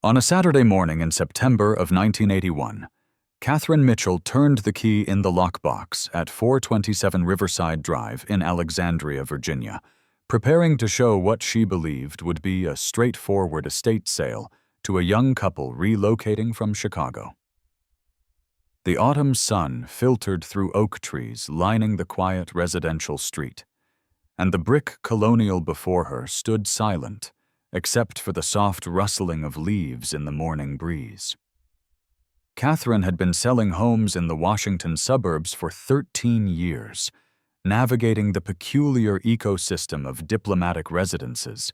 On a Saturday morning in September of 1981, Catherine Mitchell turned the key in the lockbox at 427 Riverside Drive in Alexandria, Virginia, preparing to show what she believed would be a straightforward estate sale to a young couple relocating from Chicago. The autumn sun filtered through oak trees lining the quiet residential street, and the brick colonial before her stood silent, except for the soft rustling of leaves in the morning breeze. Catherine had been selling homes in the Washington suburbs for 13 years, navigating the peculiar ecosystem of diplomatic residences,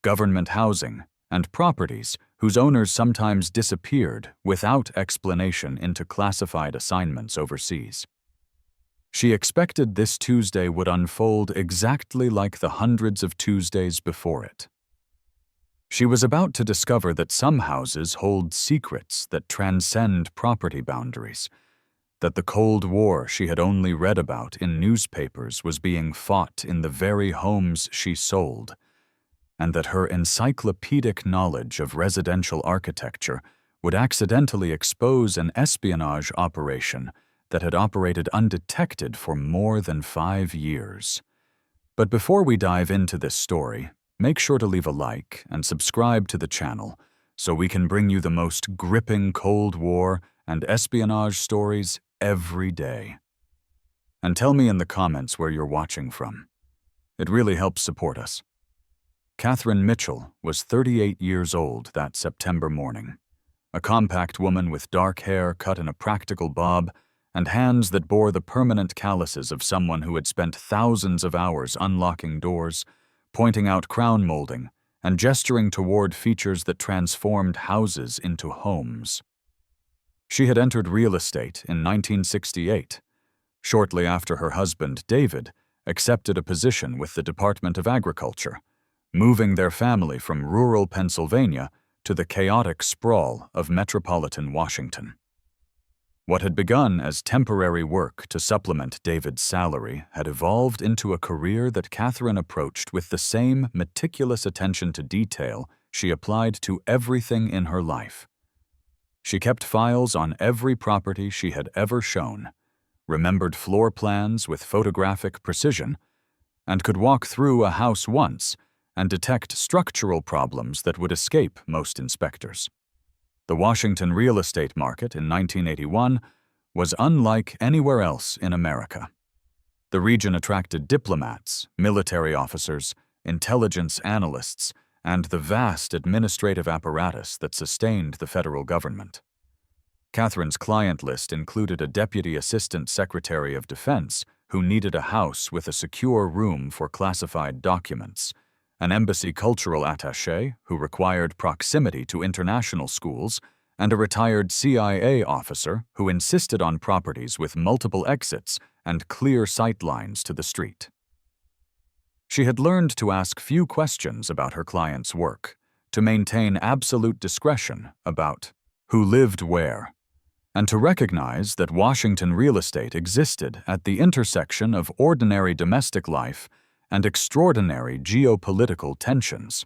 government housing, and properties whose owners sometimes disappeared without explanation into classified assignments overseas. She expected this Tuesday would unfold exactly like the hundreds of Tuesdays before it. She was about to discover that some houses hold secrets that transcend property boundaries, that the Cold War she had only read about in newspapers was being fought in the very homes she sold, and that her encyclopedic knowledge of residential architecture would accidentally expose an espionage operation that had operated undetected for more than 5 years. But before we dive into this story, make sure to leave a like and subscribe to the channel so we can bring you the most gripping Cold War and espionage stories every day. And tell me in the comments where you're watching from. It really helps support us. Catherine Mitchell was 38 years old that September morning, a compact woman with dark hair cut in a practical bob and hands that bore the permanent calluses of someone who had spent thousands of hours unlocking doors, pointing out crown molding, and gesturing toward features that transformed houses into homes. She had entered real estate in 1968, shortly after her husband, David, accepted a position with the Department of Agriculture, moving their family from rural Pennsylvania to the chaotic sprawl of metropolitan Washington. What had begun as temporary work to supplement David's salary had evolved into a career that Catherine approached with the same meticulous attention to detail she applied to everything in her life. She kept files on every property she had ever shown, remembered floor plans with photographic precision, and could walk through a house once and detect structural problems that would escape most inspectors. The Washington real estate market in 1981 was unlike anywhere else in America. The region attracted diplomats, military officers, intelligence analysts, and the vast administrative apparatus that sustained the federal government. Catherine's client list included a Deputy Assistant Secretary of Defense who needed a house with a secure room for classified documents, an embassy cultural attaché who required proximity to international schools, and a retired CIA officer who insisted on properties with multiple exits and clear sight lines to the street. She had learned to ask few questions about her client's work, to maintain absolute discretion about who lived where, and to recognize that Washington real estate existed at the intersection of ordinary domestic life and extraordinary geopolitical tensions.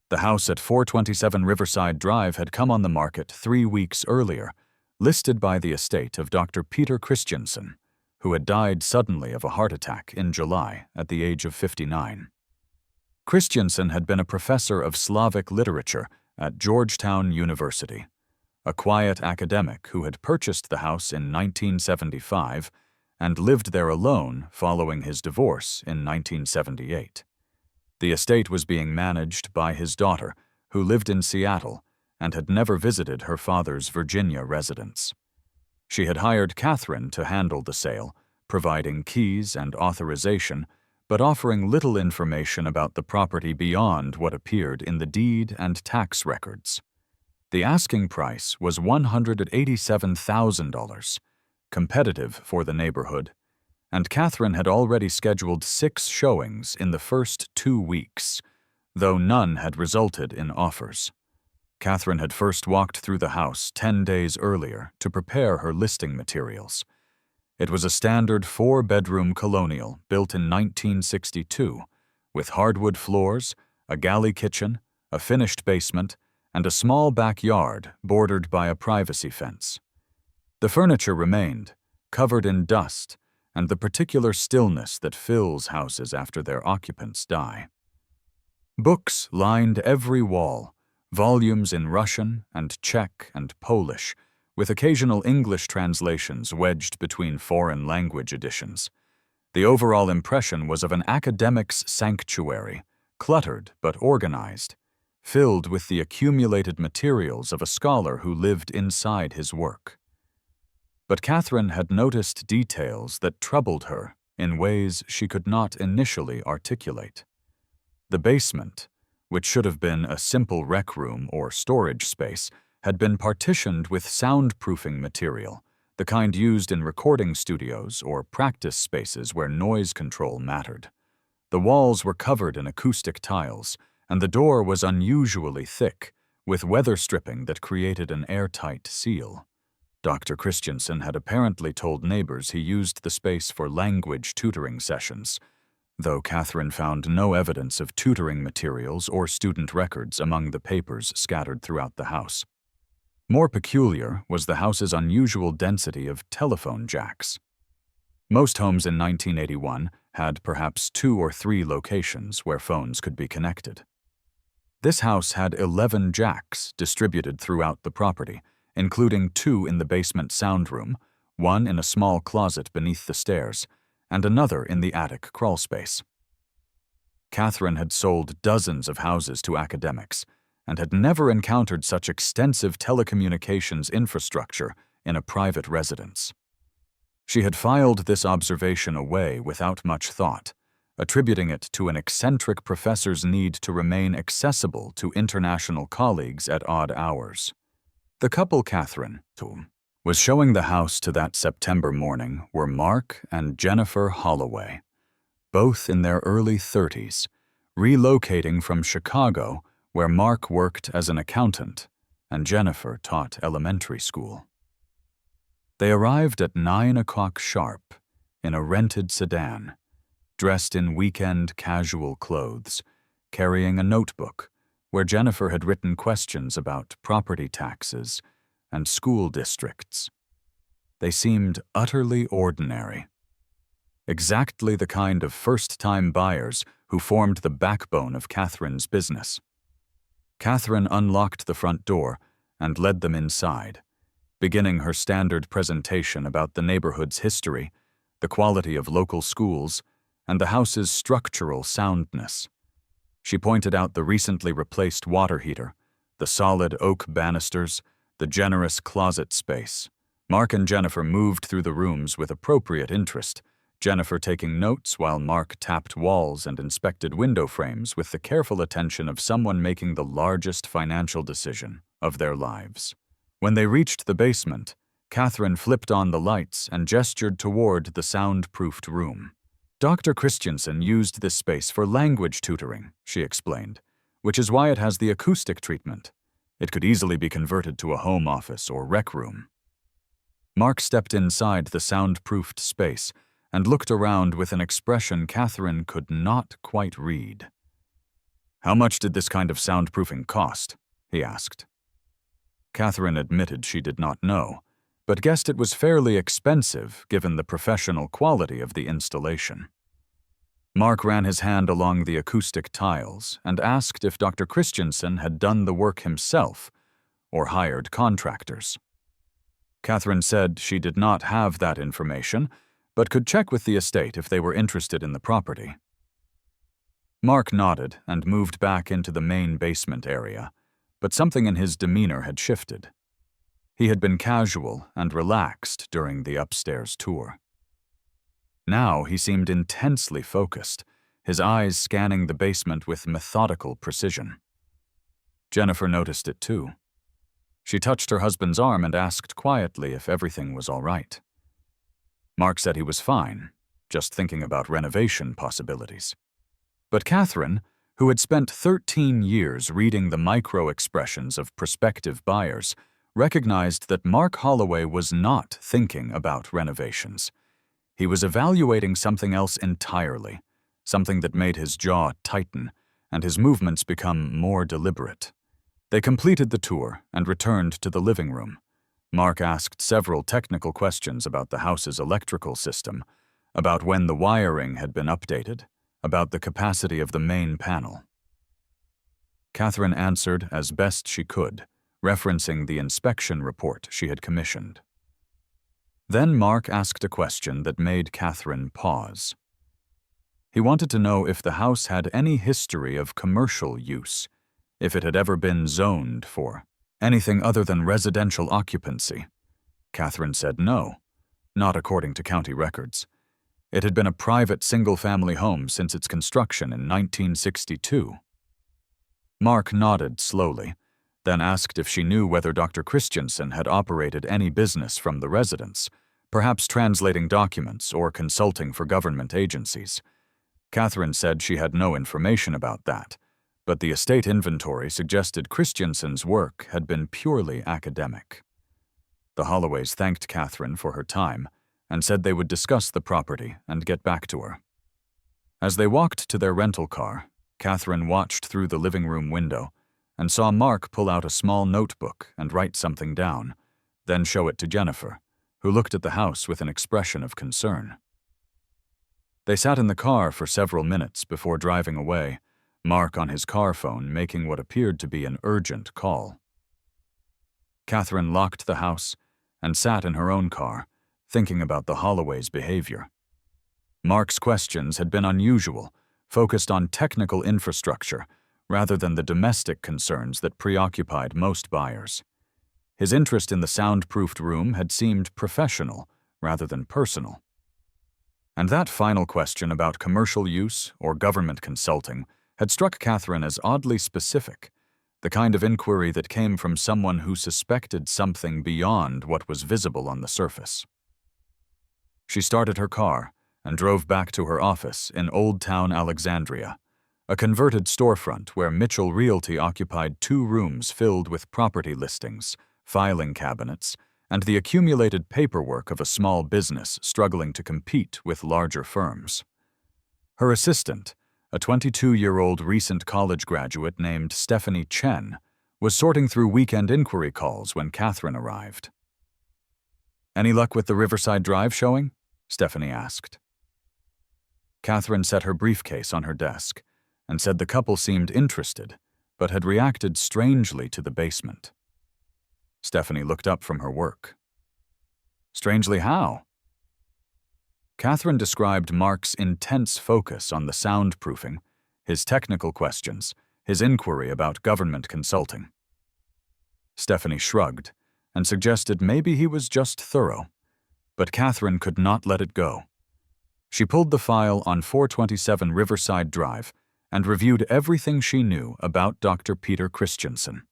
The house at 427 Riverside Drive had come on the market 3 weeks earlier, listed by the estate of Dr. Peter Christensen, who had died suddenly of a heart attack in July at the age of 59. Christensen had been a professor of Slavic literature at Georgetown University, a quiet academic who had purchased the house in 1975 and lived there alone following his divorce in 1978. The estate was being managed by his daughter, who lived in Seattle and had never visited her father's Virginia residence. She had hired Catherine to handle the sale, providing keys and authorization, but offering little information about the property beyond what appeared in the deed and tax records. The asking price was $187,000, competitive for the neighborhood, and Catherine had already scheduled 6 showings in the first 2 weeks, though none had resulted in offers. Catherine had first walked through the house 10 days earlier to prepare her listing materials. It was a standard 4-bedroom colonial built in 1962, with hardwood floors, a galley kitchen, a finished basement, and a small backyard bordered by a privacy fence. The furniture remained, covered in dust and the particular stillness that fills houses after their occupants die. Books lined every wall, volumes in Russian and Czech and Polish, with occasional English translations wedged between foreign language editions. The overall impression was of an academic's sanctuary, cluttered but organized, filled with the accumulated materials of a scholar who lived inside his work. But Catherine had noticed details that troubled her in ways she could not initially articulate. The basement, which should have been a simple rec room or storage space, had been partitioned with soundproofing material, the kind used in recording studios or practice spaces where noise control mattered. The walls were covered in acoustic tiles, and the door was unusually thick, with weather stripping that created an airtight seal. Dr. Christensen had apparently told neighbors he used the space for language tutoring sessions, though Catherine found no evidence of tutoring materials or student records among the papers scattered throughout the house. More peculiar was the house's unusual density of telephone jacks. Most homes in 1981 had perhaps 2 or 3 locations where phones could be connected. This house had 11 jacks distributed throughout the property, including 2 in the basement sound room, 1 in a small closet beneath the stairs, and another in the attic crawlspace. Catherine had sold dozens of houses to academics and had never encountered such extensive telecommunications infrastructure in a private residence. She had filed this observation away without much thought, attributing it to an eccentric professor's need to remain accessible to international colleagues at odd hours. The couple Catherine was showing the house to that September morning were Mark and Jennifer Holloway, both in their early 30s, relocating from Chicago, where Mark worked as an accountant and Jennifer taught elementary school. They arrived at 9 o'clock sharp in a rented sedan, dressed in weekend casual clothes, carrying a notebook where Jennifer had written questions about property taxes and school districts. They seemed utterly ordinary, exactly the kind of first-time buyers who formed the backbone of Catherine's business. Catherine unlocked the front door and led them inside, beginning her standard presentation about the neighborhood's history, the quality of local schools, and the house's structural soundness. She pointed out the recently replaced water heater, the solid oak banisters, the generous closet space. Mark and Jennifer moved through the rooms with appropriate interest, Jennifer taking notes while Mark tapped walls and inspected window frames with the careful attention of someone making the largest financial decision of their lives. When they reached the basement, Catherine flipped on the lights and gestured toward the soundproofed room. Dr. Christensen used this space for language tutoring, she explained, which is why it has the acoustic treatment. It could easily be converted to a home office or rec room. Mark stepped inside the soundproofed space and looked around with an expression Catherine could not quite read. "How much did this kind of soundproofing cost?" he asked. Catherine admitted she did not know, but guessed it was fairly expensive given the professional quality of the installation. Mark ran his hand along the acoustic tiles and asked if Dr. Christensen had done the work himself or hired contractors. Catherine said she did not have that information, but could check with the estate if they were interested in the property. Mark nodded and moved back into the main basement area, but something in his demeanor had shifted. He had been casual and relaxed during the upstairs tour. Now he seemed intensely focused, his eyes scanning the basement with methodical precision. Jennifer noticed it too. She touched her husband's arm and asked quietly if everything was all right. Mark said he was fine, just thinking about renovation possibilities. But Catherine, who had spent 13 years reading the micro-expressions of prospective buyers, recognized that Mark Holloway was not thinking about renovations. He was evaluating something else entirely, something that made his jaw tighten and his movements become more deliberate. They completed the tour and returned to the living room. Mark asked several technical questions about the house's electrical system, about when the wiring had been updated, about the capacity of the main panel. Catherine answered as best she could, referencing the inspection report she had commissioned. Then Mark asked a question that made Catherine pause. He wanted to know if the house had any history of commercial use, if it had ever been zoned for anything other than residential occupancy. Catherine said no, not according to county records. It had been a private single-family home since its construction in 1962. Mark nodded slowly, then asked if she knew whether Dr. Christensen had operated any business from the residence, perhaps translating documents or consulting for government agencies. Catherine said she had no information about that, but the estate inventory suggested Christensen's work had been purely academic. The Holloways thanked Catherine for her time and said they would discuss the property and get back to her. As they walked to their rental car, Catherine watched through the living room window and saw Mark pull out a small notebook and write something down, then show it to Jennifer, who looked at the house with an expression of concern. They sat in the car for several minutes before driving away, Mark on his car phone making what appeared to be an urgent call. Catherine locked the house and sat in her own car, thinking about the Holloways' behavior. Mark's questions had been unusual, focused on technical infrastructure rather than the domestic concerns that preoccupied most buyers. His interest in the soundproofed room had seemed professional rather than personal. And that final question about commercial use or government consulting had struck Catherine as oddly specific, the kind of inquiry that came from someone who suspected something beyond what was visible on the surface. She started her car and drove back to her office in Old Town Alexandria, a converted storefront where Mitchell Realty occupied 2 rooms filled with property listings, filing cabinets, and the accumulated paperwork of a small business struggling to compete with larger firms. Her assistant, a 22-year-old recent college graduate named Stephanie Chen, was sorting through weekend inquiry calls when Catherine arrived. "Any luck with the Riverside Drive showing?" Stephanie asked. Catherine set her briefcase on her desk and said the couple seemed interested, but had reacted strangely to the basement. Stephanie looked up from her work. "Strangely how?" Catherine described Mark's intense focus on the soundproofing, his technical questions, his inquiry about government consulting. Stephanie shrugged and suggested maybe he was just thorough, but Catherine could not let it go. She pulled the file on 427 Riverside Drive and reviewed everything she knew about Dr. Peter Christensen.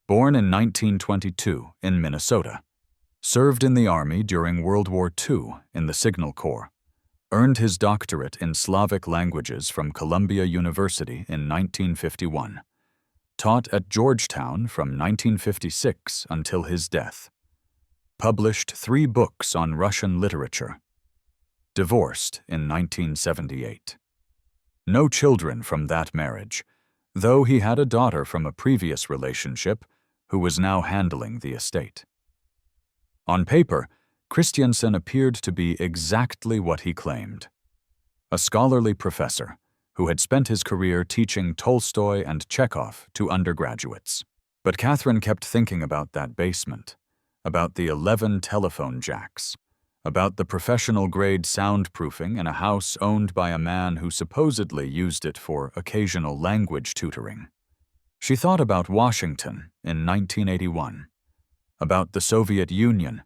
Born in 1922 in Minnesota, served in the Army during World War II in the Signal Corps, earned his doctorate in Slavic languages from Columbia University in 1951, taught at Georgetown from 1956 until his death, published 3 books on Russian literature, divorced in 1978. No children from that marriage, though he had a daughter from a previous relationship who was now handling the estate. On paper, Christensen appeared to be exactly what he claimed: a scholarly professor who had spent his career teaching Tolstoy and Chekhov to undergraduates. But Catherine kept thinking about that basement, about the 11 telephone jacks, about the professional-grade soundproofing in a house owned by a man who supposedly used it for occasional language tutoring. She thought about Washington in 1981, about the Soviet Union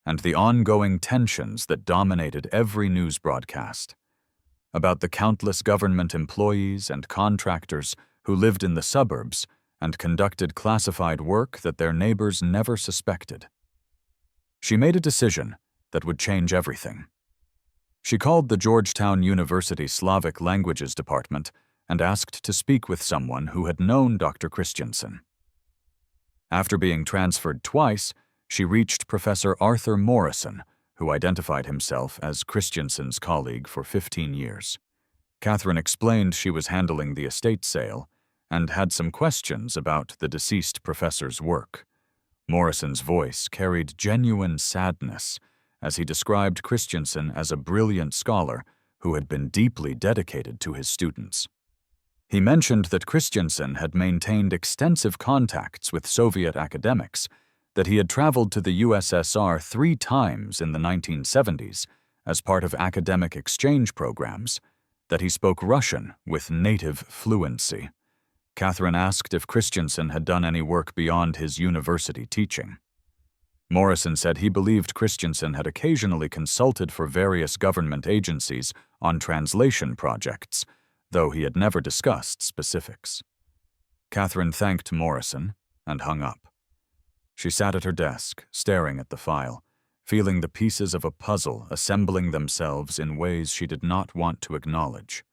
and the ongoing tensions that dominated every news broadcast, about the countless government employees and contractors who lived in the suburbs and conducted classified work that their neighbors never suspected. She made a decision that would change everything. She called the Georgetown University Slavic Languages Department and asked to speak with someone who had known Dr. Christensen. After being transferred twice, she reached Professor Arthur Morrison, who identified himself as Christensen's colleague for 15 years. Catherine explained she was handling the estate sale and had some questions about the deceased professor's work. Morrison's voice carried genuine sadness as he described Christensen as a brilliant scholar who had been deeply dedicated to his students. He mentioned that Christensen had maintained extensive contacts with Soviet academics, that he had traveled to the USSR 3 times in the 1970s as part of academic exchange programs, that he spoke Russian with native fluency. Catherine asked if Christensen had done any work beyond his university teaching. Morrison said he believed Christensen had occasionally consulted for various government agencies on translation projects, though he had never discussed specifics. Catherine thanked Morrison and hung up. She sat at her desk, staring at the file, feeling the pieces of a puzzle assembling themselves in ways she did not want to acknowledge.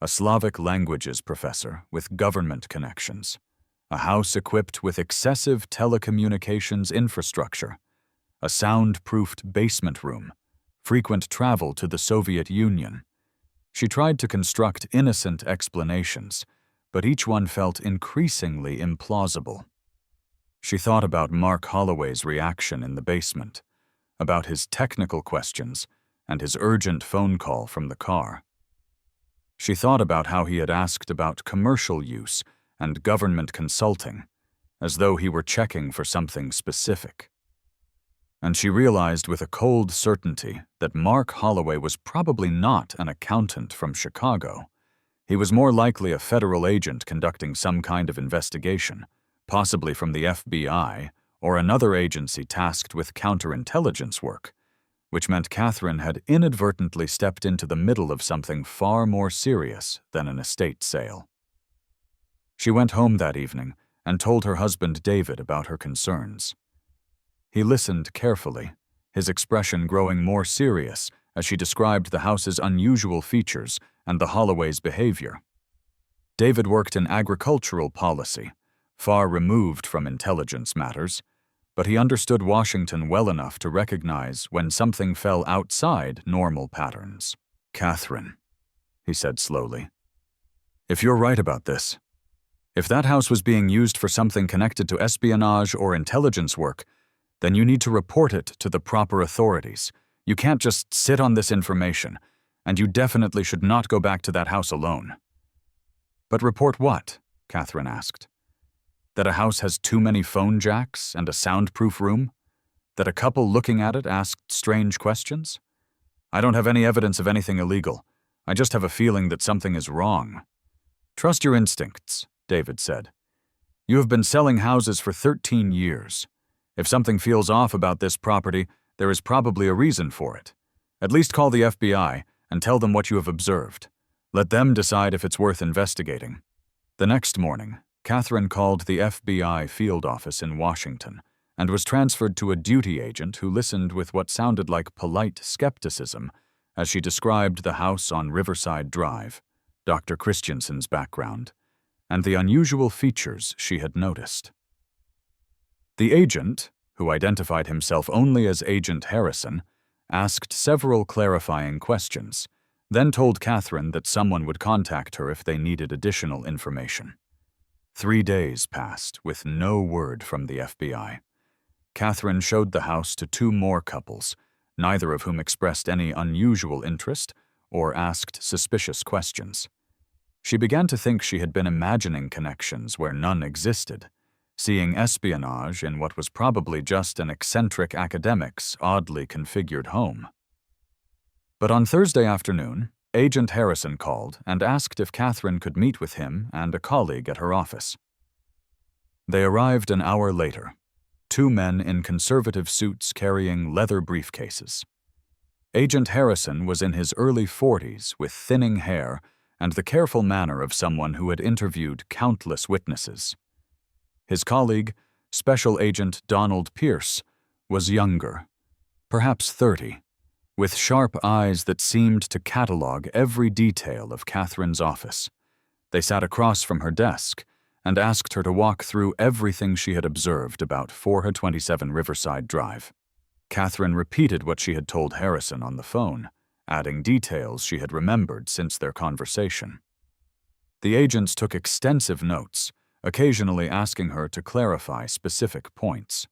A Slavic languages professor with government connections, a house equipped with excessive telecommunications infrastructure, a soundproofed basement room, frequent travel to the Soviet Union. She tried to construct innocent explanations, but each one felt increasingly implausible. She thought about Mark Holloway's reaction in the basement, about his technical questions and his urgent phone call from the car. She thought about how he had asked about commercial use and government consulting, as though he were checking for something specific. And she realized with a cold certainty that Mark Holloway was probably not an accountant from Chicago. He was more likely a federal agent conducting some kind of investigation, possibly from the FBI or another agency tasked with counterintelligence work, which meant Catherine had inadvertently stepped into the middle of something far more serious than an estate sale. She went home that evening and told her husband David about her concerns. He listened carefully, his expression growing more serious as she described the house's unusual features and the Holloway's behavior. David worked in agricultural policy, far removed from intelligence matters, but he understood Washington well enough to recognize when something fell outside normal patterns. "Catherine," he said slowly, "if you're right about this, if that house was being used for something connected to espionage or intelligence work, then you need to report it to the proper authorities. You can't just sit on this information, and you definitely should not go back to that house alone." "But report what?" Catherine asked. "That a house has too many phone jacks and a soundproof room? That a couple looking at it asked strange questions? I don't have any evidence of anything illegal. I just have a feeling that something is wrong." "Trust your instincts," David said. "You have been selling houses for 13 years. If something feels off about this property, there is probably a reason for it. At least call the FBI and tell them what you have observed. Let them decide if it's worth investigating." The next morning, Catherine called the FBI field office in Washington and was transferred to a duty agent who listened with what sounded like polite skepticism as she described the house on Riverside Drive, Dr. Christensen's background, and the unusual features she had noticed. The agent, who identified himself only as Agent Harrison, asked several clarifying questions, then told Catherine that someone would contact her if they needed additional information. 3 days passed with no word from the FBI. Catherine showed the house to 2 more couples, neither of whom expressed any unusual interest or asked suspicious questions. She began to think she had been imagining connections where none existed, seeing espionage in what was probably just an eccentric academic's oddly configured home. But on Thursday afternoon, Agent Harrison called and asked if Catherine could meet with him and a colleague at her office. They arrived an hour later, 2 men in conservative suits carrying leather briefcases. Agent Harrison was in his early 40s with thinning hair and the careful manner of someone who had interviewed countless witnesses. His colleague, Special Agent Donald Pierce, was younger, perhaps 30, with sharp eyes that seemed to catalog every detail of Catherine's office. They sat across from her desk and asked her to walk through everything she had observed about 427 Riverside Drive. Catherine repeated what she had told Harrison on the phone, adding details she had remembered since their conversation. The agents took extensive notes, occasionally asking her to clarify specific points.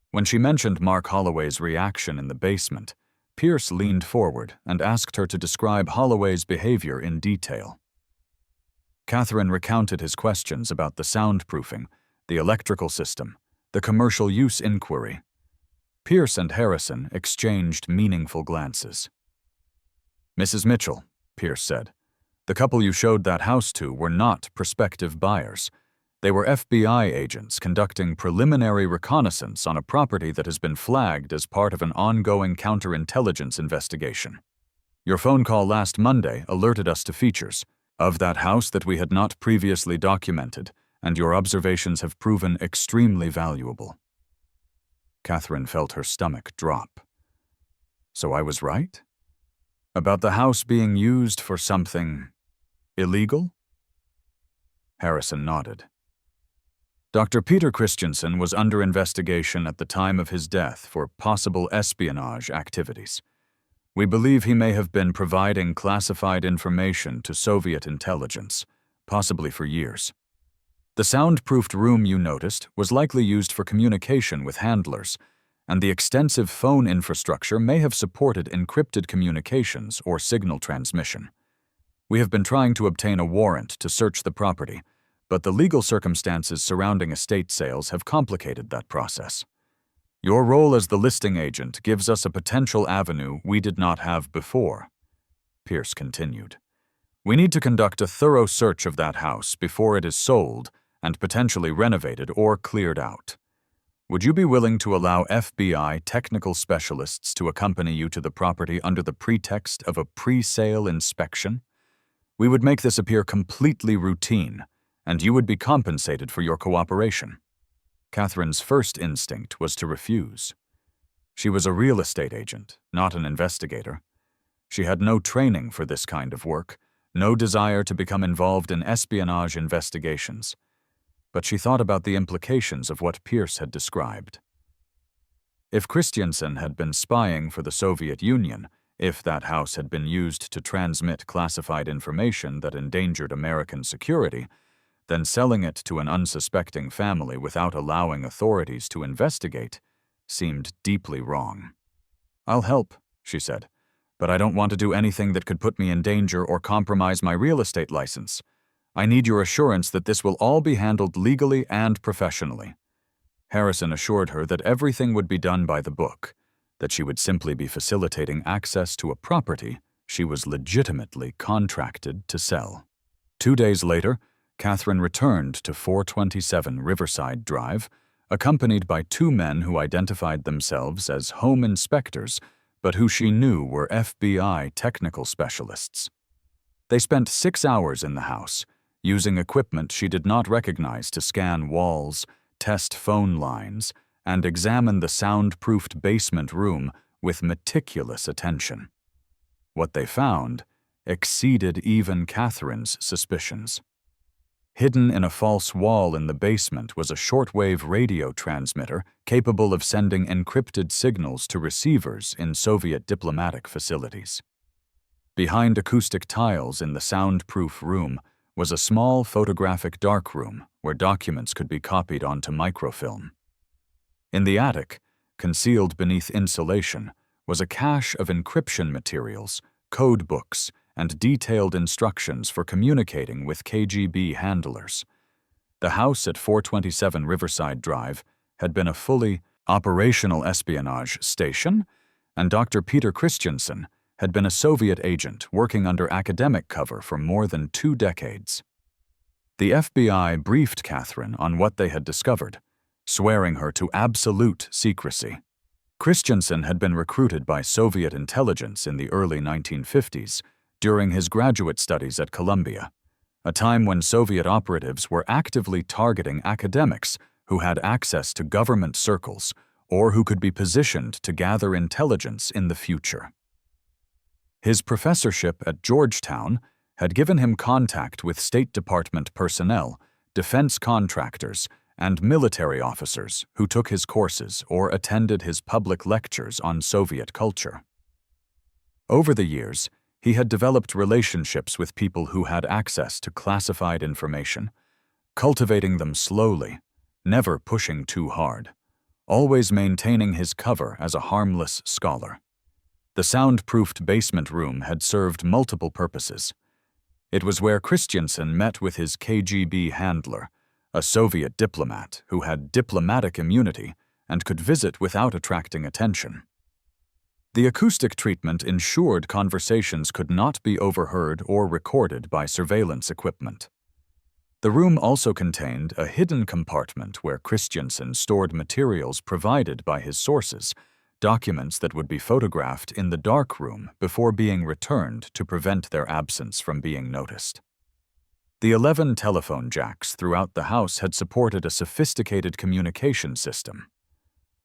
When she mentioned Mark Holloway's reaction in the basement, Pierce leaned forward and asked her to describe Holloway's behavior in detail. Catherine recounted his questions about the soundproofing, the electrical system, the commercial use inquiry. Pierce and Harrison exchanged meaningful glances. "Mrs. Mitchell," Pierce said, "the couple you showed that house to were not prospective buyers. They were FBI agents conducting preliminary reconnaissance on a property that has been flagged as part of an ongoing counterintelligence investigation. Your phone call last Monday alerted us to features of that house that we had not previously documented, and your observations have proven extremely valuable." Catherine felt her stomach drop. "So I was right? About the house being used for something illegal?" Harrison nodded. "Dr. Peter Christensen was under investigation at the time of his death for possible espionage activities. We believe he may have been providing classified information to Soviet intelligence, possibly for years. The soundproofed room you noticed was likely used for communication with handlers, and the extensive phone infrastructure may have supported encrypted communications or signal transmission. We have been trying to obtain a warrant to search the property, but the legal circumstances surrounding estate sales have complicated that process. Your role as the listing agent gives us a potential avenue we did not have before," Pierce continued. "We need to conduct a thorough search of that house before it is sold and potentially renovated or cleared out. Would you be willing to allow FBI technical specialists to accompany you to the property under the pretext of a pre-sale inspection? We would make this appear completely routine, and you would be compensated for your cooperation." Catherine's first instinct was to refuse. She was a real estate agent, not an investigator. She had no training for this kind of work, no desire to become involved in espionage investigations. But she thought about the implications of what Pierce had described. If Christensen had been spying for the Soviet Union, if that house had been used to transmit classified information that endangered American security, then selling it to an unsuspecting family without allowing authorities to investigate seemed deeply wrong. "I'll help," she said, "but I don't want to do anything that could put me in danger or compromise my real estate license. I need your assurance that this will all be handled legally and professionally." Harrison assured her that everything would be done by the book, that she would simply be facilitating access to a property she was legitimately contracted to sell. 2 days later, Catherine returned to 427 Riverside Drive, accompanied by 2 men who identified themselves as home inspectors, but who she knew were FBI technical specialists. They spent 6 hours in the house, using equipment she did not recognize to scan walls, test phone lines, and examine the soundproofed basement room with meticulous attention. What they found exceeded even Catherine's suspicions. Hidden in a false wall in the basement was a shortwave radio transmitter capable of sending encrypted signals to receivers in Soviet diplomatic facilities. Behind acoustic tiles in the soundproof room was a small photographic darkroom where documents could be copied onto microfilm. In the attic, concealed beneath insulation, was a cache of encryption materials, code books, and detailed instructions for communicating with KGB handlers. The house at 427 Riverside Drive had been a fully operational espionage station, and Dr. Peter Christensen had been a Soviet agent working under academic cover for more than 2 decades. The FBI briefed Catherine on what they had discovered, swearing her to absolute secrecy. Christensen had been recruited by Soviet intelligence in the early 1950s, during his graduate studies at Columbia, a time when Soviet operatives were actively targeting academics who had access to government circles or who could be positioned to gather intelligence in the future. His professorship at Georgetown had given him contact with State Department personnel, defense contractors, and military officers who took his courses or attended his public lectures on Soviet culture. Over the years, He had developed relationships with people who had access to classified information, cultivating them slowly, never pushing too hard, always maintaining his cover as a harmless scholar. The soundproofed basement room had served multiple purposes. It was where Christensen met with his KGB handler, a Soviet diplomat who had diplomatic immunity and could visit without attracting attention. The acoustic treatment ensured conversations could not be overheard or recorded by surveillance equipment. The room also contained a hidden compartment where Christensen stored materials provided by his sources, documents that would be photographed in the dark room before being returned to prevent their absence from being noticed. The 11 telephone jacks throughout the house had supported a sophisticated communication system.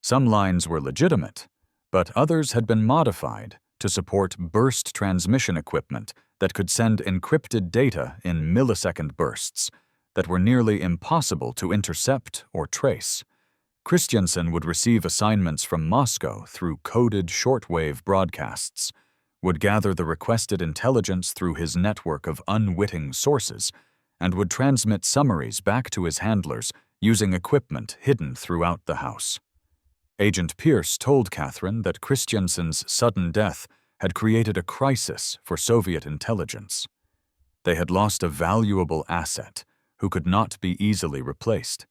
Some lines were legitimate, but others had been modified to support burst transmission equipment that could send encrypted data in millisecond bursts that were nearly impossible to intercept or trace. Christensen would receive assignments from Moscow through coded shortwave broadcasts, would gather the requested intelligence through his network of unwitting sources, and would transmit summaries back to his handlers using equipment hidden throughout the house. Agent Pierce told Catherine that Christensen's sudden death had created a crisis for Soviet intelligence. They had lost a valuable asset who could not be easily replaced,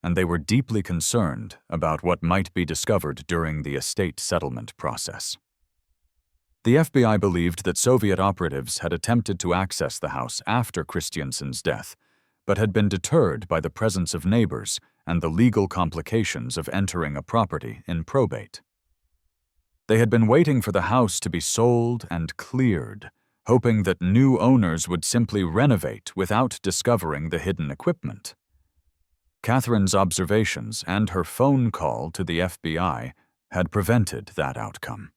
and they were deeply concerned about what might be discovered during the estate settlement process. The FBI believed that Soviet operatives had attempted to access the house after Christensen's death, but had been deterred by the presence of neighbors and the legal complications of entering a property in probate. They had been waiting for the house to be sold and cleared, hoping that new owners would simply renovate without discovering the hidden equipment. Catherine's observations and her phone call to the FBI had prevented that outcome.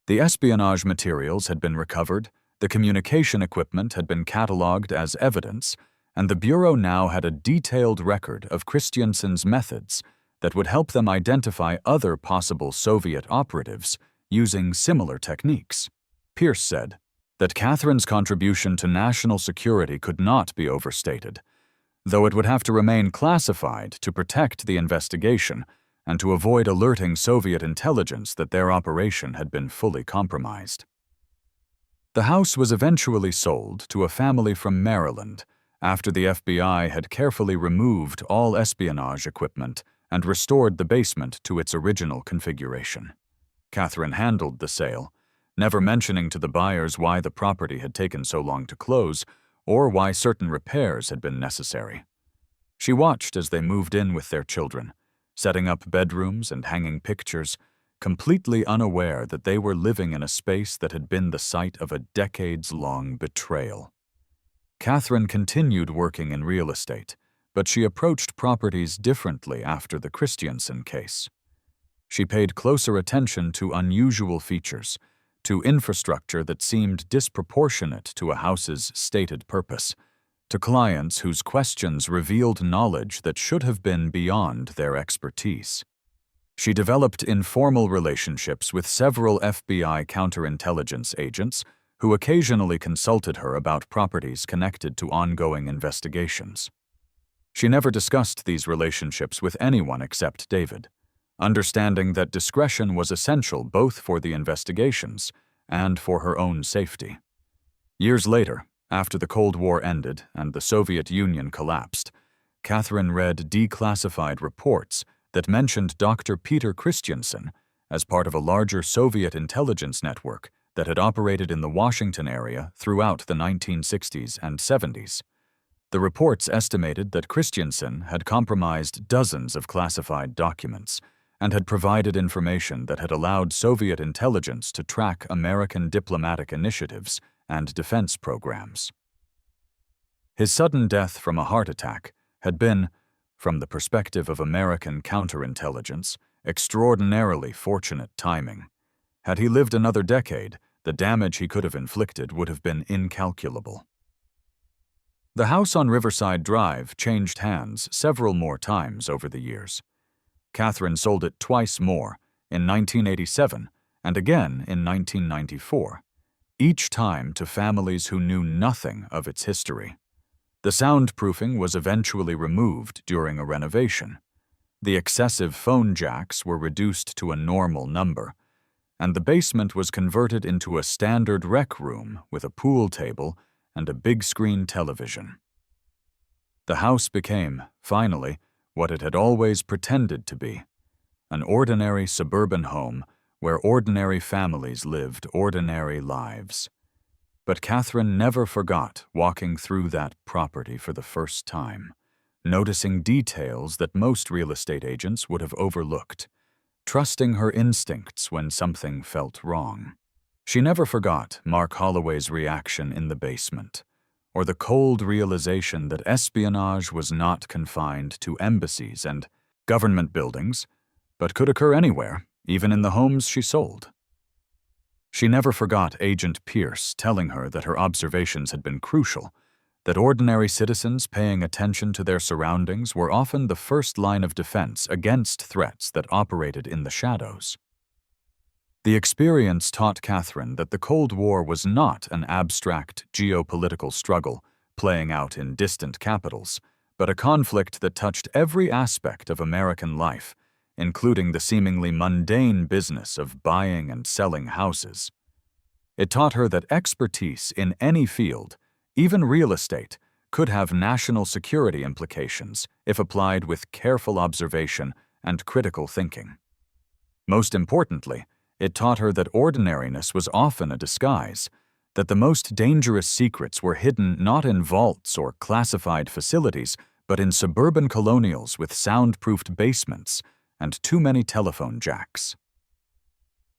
The espionage materials had been recovered, the communication equipment had been catalogued as evidence, and the Bureau now had a detailed record of Christensen's methods that would help them identify other possible Soviet operatives using similar techniques. Pierce said that Catherine's contribution to national security could not be overstated, though it would have to remain classified to protect the investigation and to avoid alerting Soviet intelligence that their operation had been fully compromised. The house was eventually sold to a family from Maryland after the FBI had carefully removed all espionage equipment and restored the basement to its original configuration. Catherine handled the sale, never mentioning to the buyers why the property had taken so long to close or why certain repairs had been necessary. She watched as they moved in with their children, setting up bedrooms and hanging pictures, completely unaware that they were living in a space that had been the site of a decades-long betrayal. Catherine continued working in real estate, but she approached properties differently after the Christensen case. She paid closer attention to unusual features, to infrastructure that seemed disproportionate to a house's stated purpose, to clients whose questions revealed knowledge that should have been beyond their expertise. She developed informal relationships with several FBI counterintelligence agents who occasionally consulted her about properties connected to ongoing investigations. She never discussed these relationships with anyone except David, understanding that discretion was essential both for the investigations and for her own safety. Years later, after the Cold War ended and the Soviet Union collapsed, Catherine read declassified reports that mentioned Dr. Peter Christensen as part of a larger Soviet intelligence network that had operated in the Washington area throughout the 1960s and 70s. The reports estimated that Christensen had compromised dozens of classified documents and had provided information that had allowed Soviet intelligence to track American diplomatic initiatives and defense programs. His sudden death from a heart attack had been, from the perspective of American counterintelligence, extraordinarily fortunate timing. Had he lived another decade, the damage he could have inflicted would have been incalculable. The house on Riverside Drive changed hands several more times over the years. Catherine sold it twice more, in 1987 and again in 1994. each time to families who knew nothing of its history. The soundproofing was eventually removed during a renovation. The excessive phone jacks were reduced to a normal number, and the basement was converted into a standard rec room with a pool table and a big-screen television. The house became, finally, what it had always pretended to be: an ordinary suburban home where ordinary families lived ordinary lives. But Catherine never forgot walking through that property for the first time, noticing details that most real estate agents would have overlooked, trusting her instincts when something felt wrong. She never forgot Mark Holloway's reaction in the basement, or the cold realization that espionage was not confined to embassies and government buildings, but could occur anywhere, even in the homes she sold. She never forgot Agent Pierce telling her that her observations had been crucial, that ordinary citizens paying attention to their surroundings were often the first line of defense against threats that operated in the shadows. The experience taught Catherine that the Cold War was not an abstract geopolitical struggle playing out in distant capitals, but a conflict that touched every aspect of American life, including the seemingly mundane business of buying and selling houses. It taught her that expertise in any field, even real estate, could have national security implications if applied with careful observation and critical thinking. Most importantly, it taught her that ordinariness was often a disguise, that the most dangerous secrets were hidden not in vaults or classified facilities, but in suburban colonials with soundproofed basements and too many telephone jacks.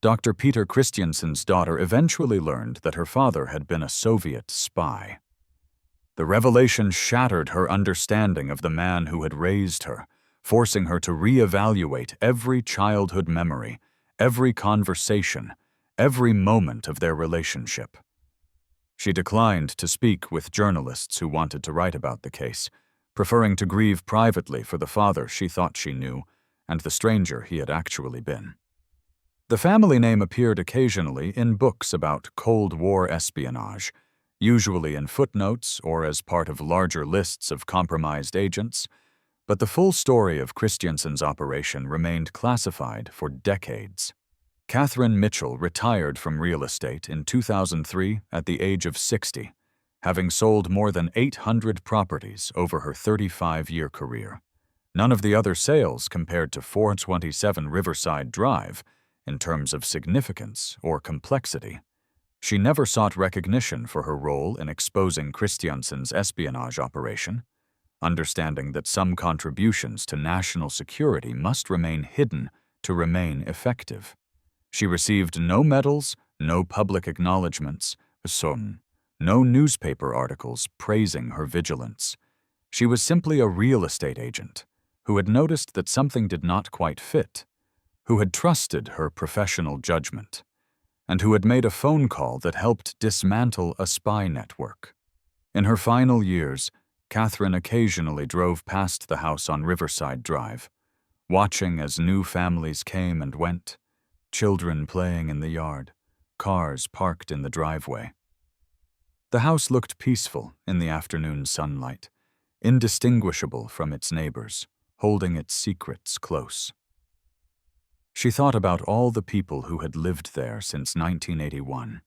Dr. Peter Christiansen's daughter eventually learned that her father had been a Soviet spy. The revelation shattered her understanding of the man who had raised her, forcing her to reevaluate every childhood memory, every conversation, every moment of their relationship. She declined to speak with journalists who wanted to write about the case, preferring to grieve privately for the father she thought she knew and the stranger he had actually been. The family name appeared occasionally in books about Cold War espionage, usually in footnotes or as part of larger lists of compromised agents, but the full story of Christiansen's operation remained classified for decades. Catherine Mitchell retired from real estate in 2003 at the age of 60, having sold more than 800 properties over her 35-year career. None of the other sales compared to 427 Riverside Drive in terms of significance or complexity. She never sought recognition for her role in exposing Christiansen's espionage operation, understanding that some contributions to national security must remain hidden to remain effective. She received no medals, no public acknowledgments, no newspaper articles praising her vigilance. She was simply a real estate agent who had noticed that something did not quite fit, who had trusted her professional judgment, and who had made a phone call that helped dismantle a spy network. In her final years, Catherine occasionally drove past the house on Riverside Drive, watching as new families came and went, children playing in the yard, cars parked in the driveway. The house looked peaceful in the afternoon sunlight, indistinguishable from its neighbors, holding its secrets close. She thought about all the people who had lived there since 1981,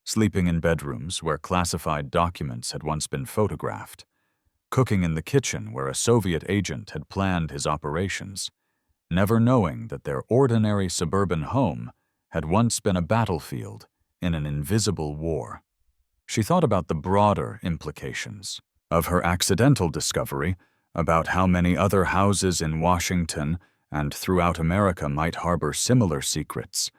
sleeping in bedrooms where classified documents had once been photographed, cooking in the kitchen where a Soviet agent had planned his operations, never knowing that their ordinary suburban home had once been a battlefield in an invisible war. She thought about the broader implications of her accidental discovery about how many other houses in Washington and throughout America might harbor similar secrets,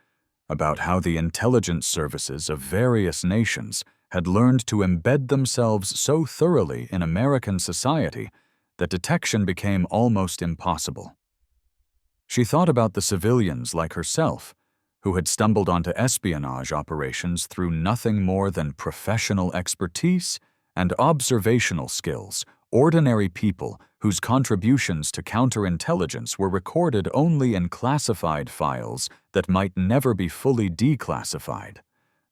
about how the intelligence services of various nations had learned to embed themselves so thoroughly in American society that detection became almost impossible. She thought about the civilians like herself, who had stumbled onto espionage operations through nothing more than professional expertise and observational skills, ordinary people whose contributions to counterintelligence were recorded only in classified files that might never be fully declassified,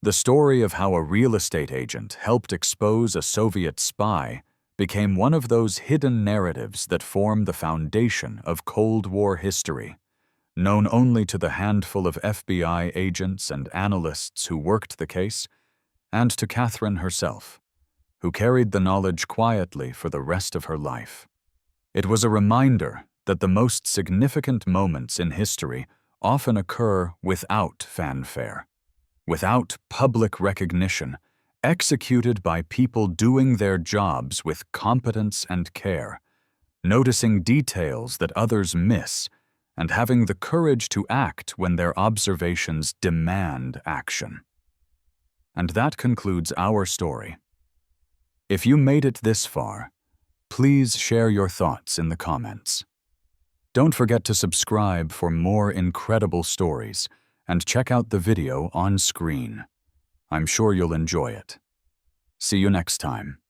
The story of how a real estate agent helped expose a Soviet spy became one of those hidden narratives that form the foundation of Cold War history, known only to the handful of FBI agents and analysts who worked the case, and to Catherine herself, who carried the knowledge quietly for the rest of her life. It was a reminder that the most significant moments in history often occur without fanfare, without public recognition, executed by people doing their jobs with competence and care, noticing details that others miss, and having the courage to act when their observations demand action. And that concludes our story. If you made it this far, please share your thoughts in the comments. Don't forget to subscribe for more incredible stories and check out the video on screen. I'm sure you'll enjoy it. See you next time.